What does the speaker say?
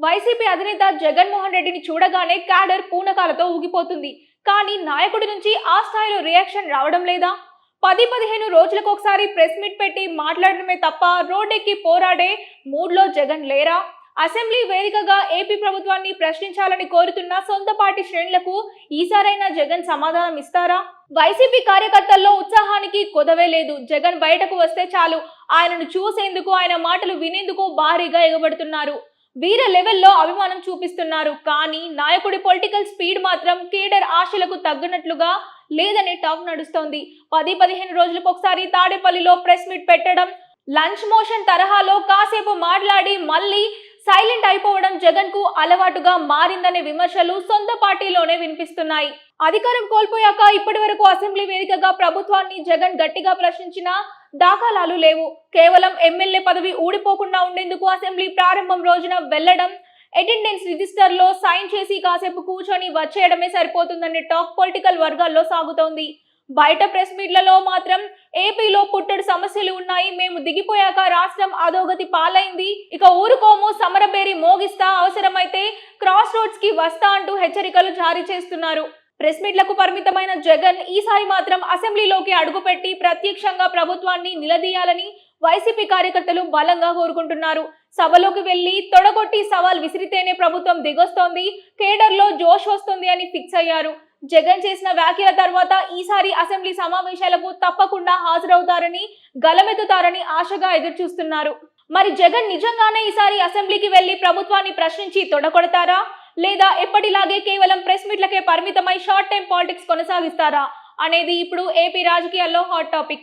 YCP అధినేత జగన్మోహన్ రెడ్డిని చూడగానే క్యాడర్ పూనకాలతో ఊగిపోతుంది. కానీ నాయకుడి నుంచి ఆ స్థాయిలో రియాక్షన్ రావడం లేదా? 10-15 రోజులకు ఒకసారి ప్రెస్ మీట్ పెట్టి మాట్లాడడమే తప్ప రోడ్డెక్కి పోరాడే మూడ్లో జగన్ లేరా? అసెంబ్లీ వేదికగా ఏపీ ప్రభుత్వాన్ని ప్రశ్నించాలని కోరుతున్న సొంత పార్టీ శ్రేణులకు ఈసారైనా జగన్ సమాధానం ఇస్తారా? వైసీపీ కార్యకర్తల్లో ఉత్సాహానికి కొదవే లేదు. జగన్ బయటకు వస్తే చాలు ఆయనను చూసేందుకు, ఆయన మాటలు వినేందుకు భారీగా ఎగబడుతున్నారు. వీర లెవెల్లో అభిమానం చూపిస్తున్నారు. కానీ నాయకుడి పొలిటికల్ స్పీడ్ మాత్రం కేడర్ ఆశలకు తగ్గినట్లుగా లేదనే టాక్ నడుస్తోంది. 10-15 రోజులకు ఒకసారి తాడేపల్లిలో ప్రెస్ మీట్ పెట్టడం, లంచ్ మోషన్ తరహాలో కాసేపు మాట్లాడి మళ్ళీ సైలెంట్ అయిపోవడం జగన్ కు అలవాటుగా మారిందనే విమర్శలు సొంత పార్టీలోనే వినిపిస్తున్నాయి. అధికారం కోల్పోయాక ఇప్పటి వరకు అసెంబ్లీ వేదికగా ప్రభుత్వాన్ని జగన్ గట్టిగా ప్రశ్నించిన దాఖలాలు లేవు. కేవలం ఎమ్మెల్యే పదవి ఊడిపోకుండా ఉండేందుకు అసెంబ్లీ ప్రారంభం రోజున వెళ్లడం, అటెండెన్స్ రిజిస్టర్ లో సైన్ చేసి కాసేపు కూర్చొని వచ్చేయడమే సరిపోతుందనే టాక్ పొలిటికల్ వర్గాల్లో సాగుతోంది. బయట ప్రెస్ మీట్లలో మాత్రం ఏపీలో పుట్టడు సమస్యలు ఉన్నాయి, మేము దిగిపోయాక రాష్ట్రం అధోగతి పాలైంది, ఇక ఊరుకోము, సమరబేరి మోగిస్తా, అవసరమైతే క్రాస్ రోడ్స్ కి వస్తా అంటూ హెచ్చరికలు జారీ చేస్తున్నారు. ప్రెస్ మీట్లకు పరిమితమైన జగన్ ఈసారి మాత్రం అసెంబ్లీలోకి అడుగుపెట్టి ప్రత్యక్షంగా ప్రభుత్వాన్ని నిలదీయాలని వైసీపీ కార్యకర్తలు బలంగా కోరుకుంటున్నారు. సభలోకి వెళ్లి తొడగొట్టి సవాల్ విసిరితేనే ప్రభుత్వం దిగొస్తోంది, కేడర్ లో జోష్ వస్తుంది అని ఫిక్స్ అయ్యారు. జగన్ చేసిన వ్యాఖ్యల తర్వాత ఈసారి అసెంబ్లీ సమావేశాలకు తప్పకుండా హాజరవుతారని, గలమెత్తుతారని ఆశగా ఎదురుచూస్తున్నారు. మరి జగన్ నిజంగానే ఈసారి అసెంబ్లీకి వెళ్లి ప్రభుత్వాన్ని ప్రశ్నించి తొడగొడతారా, లేదా ఎప్పటిలాగే కేవలం ప్రెస్ మీట్లకే పరిమితమై షార్ట్ టైం పాలిటిక్స్ కొనసాగిస్తారా అనేది ఇప్పుడు ఏపీ రాజకీయాల్లో హాట్ టాపిక్.